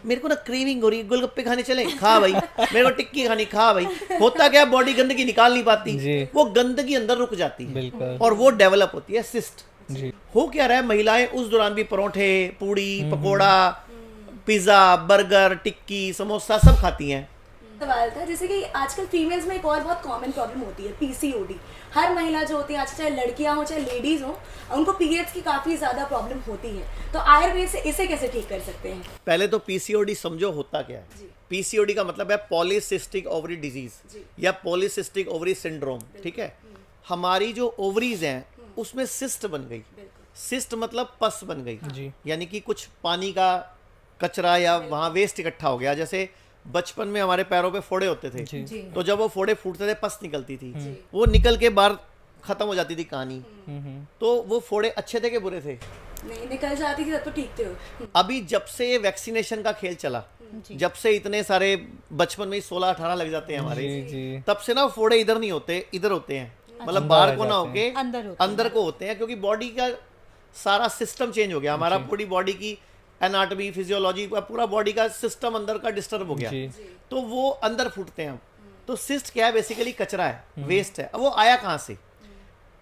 मेरे को ना क्रेविंग हो रही है, गोलगप्पे खाने चले, खा भाई। मेरे को टिक्की खानी, खा भाई। होता क्या, बॉडी गंदगी निकाल नहीं पाती, वो गंदगी अंदर रुक जाती है और वो डेवलप होती है सिस्ट। हो क्या रहा है, महिलाएं उस दौरान भी परोठे, पूड़ी, पकोड़ा, पिज्जा, बर्गर, टिक्की, समोसा सब खाती हैं। सवाल था जैसे कि आजकल फीमेल्स में एक और बहुत कॉमन प्रॉब्लम होती है पीसीओडी। हर महिला जो होती है, आज चाहे लड़कियां हो चाहे लेडीज हो, उनको पीरियड्स की काफी ज्यादा प्रॉब्लम होती है। तो आयुर्वेद से इसे कैसे ठीक कर सकते हैं? पहले तो पीसीओडी समझो होता क्या है। पीसीओडी का मतलब है पॉलीसिस्टिक ओवरी डिजीज या पॉलीसिस्टिक ओवरी सिंड्रोम। ठीक है, हमारी जो ओवरीज हैं उसमें सिस्ट बन गई। सिस्ट मतलब पस बन गई, यानी कि कुछ पानी का कचरा या वहां वेस्ट इकट्ठा हो गया। जैसे बचपन में हमारे पैरों पे फोड़े होते थे, तो जब वो फोड़े फूटते थे पस निकलती थी, वो निकल के बाहर खत्म हो जाती थी कहानी। तो वो फोड़े अच्छे थे कि बुरे थे? नहीं, निकल जाती थी तब तो ठीक थे। अभी जब से वैक्सीनेशन का खेल चला, जब से इतने सारे बचपन में 16-18 लग जाते हैं हमारे, तब से ना फोड़े इधर नहीं होते, इधर होते हैं। मतलब बाहर को ना होके अंदर को होते हैं, क्योंकि बॉडी का सारा सिस्टम चेंज हो गया। हमारा पूरी बॉडी की एनाटॉमी, फिजियोलॉजी, पूरा बॉडी का सिस्टम अंदर का डिस्टर्ब हो गया, तो वो अंदर फूटते हैं। तो सिस्ट क्या है, बेसिकली कचरा है, वेस्ट है। अब वो आया कहाँ से?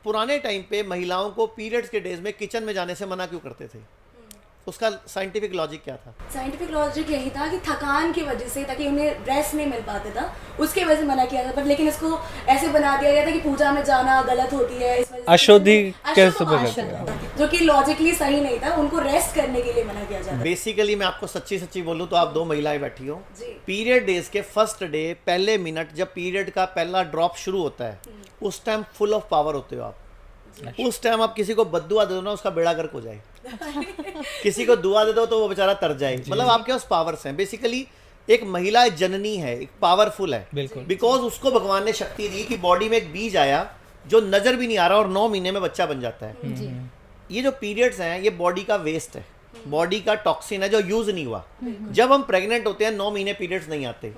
पुराने टाइम पे महिलाओं को पीरियड्स के डेज में किचन में जाने से मना क्यों करते थे? उसका साइंटिफिक लॉजिक क्या था? साइंटिफिक लॉजिक यही था कि थकान की वजह से, ताकि उन्हें रेस्ट नहीं मिल पाता था, उसके वजह से मना किया था। पर लेकिन इसको ऐसे बना दिया गया था कि पूजा में जाना गलत होती है, इस वजह से अशुद्धि कैसे बोलते हैं, जो कि लॉजिकली सही नहीं था। उनको रेस्ट करने के लिए मना किया जाता। बेसिकली मैं आपको सच्ची सच्ची बोलूं तो आप दो महिलाएं बैठी हो, पीरियड डेज के फर्स्ट डे, पहले मिनट जब पीरियड का पहला ड्रॉप शुरू होता है, उस टाइम फुल ऑफ पावर होते हो आप। उस टाइम आप किसी को बद्दुआ दे दो ना, उसका बेड़ा गर्क हो जाए। किसी को दुआ दे दो तो वो बेचारा तर जाए। मतलब आपके पास पावर्स हैं। बेसिकली एक महिला जननी है, एक पावरफुल है, बिकॉज उसको भगवान ने शक्ति दी कि बॉडी में एक बीज आया जो नजर भी नहीं आ रहा और 9 महीने में बच्चा बन जाता है। ये जो पीरियड्स हैं ये बॉडी का वेस्ट है, बॉडी का टॉक्सिन है जो यूज नहीं हुआ। जब हम प्रेग्नेंट होते हैं 9 महीने पीरियड्स नहीं आते,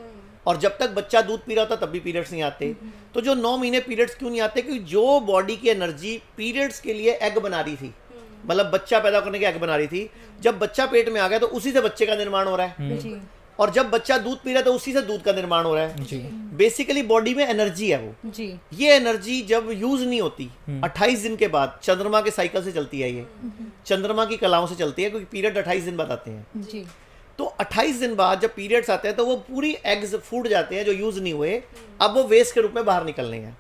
और जब तक बच्चा दूध पी रहा होता तब भी पीरियड्स नहीं आते। तो जो 9 महीने पीरियड्स क्यों नहीं आते? क्योंकि जो बॉडी की एनर्जी पीरियड्स के लिए एग बना रही थी, मतलब बच्चा पैदा करने के एग बना रही थी, जब बच्चा पेट में आ गया तो उसी से बच्चे का निर्माण हो रहा है। और जब बच्चा दूध पी रहा है तो उसी से दूध का निर्माण हो रहा है। बेसिकली बॉडी में एनर्जी है वो। ये एनर्जी जब यूज नहीं होती 28 दिन के बाद, चंद्रमा के साइकिल से चलती है, ये चंद्रमा की कलाओं से चलती है, क्योंकि पीरियड 28 दिन बाद आते हैं। तो 28 दिन बाद जब पीरियड्स आते हैं तो वो पूरी एग्स फूट जाते हैं जो यूज नहीं हुए, अब वो वेस्ट के रूप में बाहर निकलने हैं।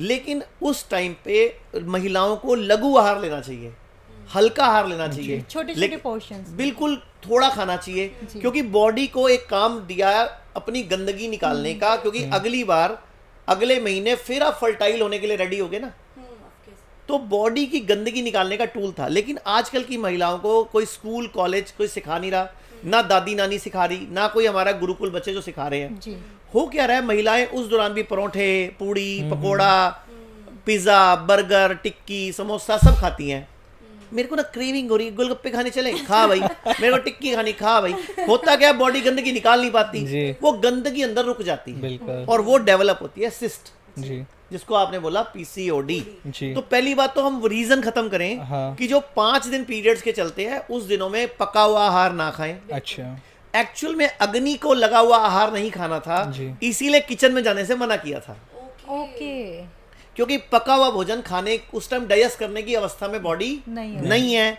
लेकिन उस टाइम पे महिलाओं को लघु आहार लेना चाहिए, हल्का आहार लेना चाहिए, छोटे-छोटे पोर्शंस, बिल्कुल थोड़ा खाना चाहिए, क्योंकि बॉडी को एक काम दिया अपनी गंदगी निकालने का। क्योंकि अगली बार अगले महीने फिर आप फर्टाइल होने के लिए रेडी होगे ना, तो बॉडी की गंदगी निकालने का टूल था। लेकिन आजकल की महिलाओं को कोई स्कूल कॉलेज कोई सिखा नहीं रहा, ना दादी नानी सिखा रही, ना कोई हमारा गुरुकुल बच्चे जो सिखा रहे हैं। हो क्या रहा है, महिलाएं उस दौरान भी परोठे, पूड़ी, पकोड़ा, पिज्जा, बर्गर, टिक्की, समोसा सब खाती हैं। मेरे को ना क्रेविंग हो रही है, गोलगप्पे खाने चले, खा भाई। मेरे को टिक्की खानी, खा भाई। होता क्या, बॉडी गंदगी निकाल नहीं पाती, वो गंदगी अंदर रुक जाती है और वो डेवलप होती है सिस्ट, जिसको आपने बोला पीसीओडी। तो पहली बात तो हम रीजन खत्म करें कि जो 5 दिन पीरियड्स के चलते हैं उस दिनों में पका हुआ आहार ना खाएं। अच्छा, एक्चुअल में अग्नि को लगा हुआ आहार नहीं खाना था, इसीलिए किचन में जाने से मना किया था। ओके, क्योंकि पका हुआ भोजन खाने उस टाइम डाइजेस्ट करने की अवस्था में बॉडी नहीं है।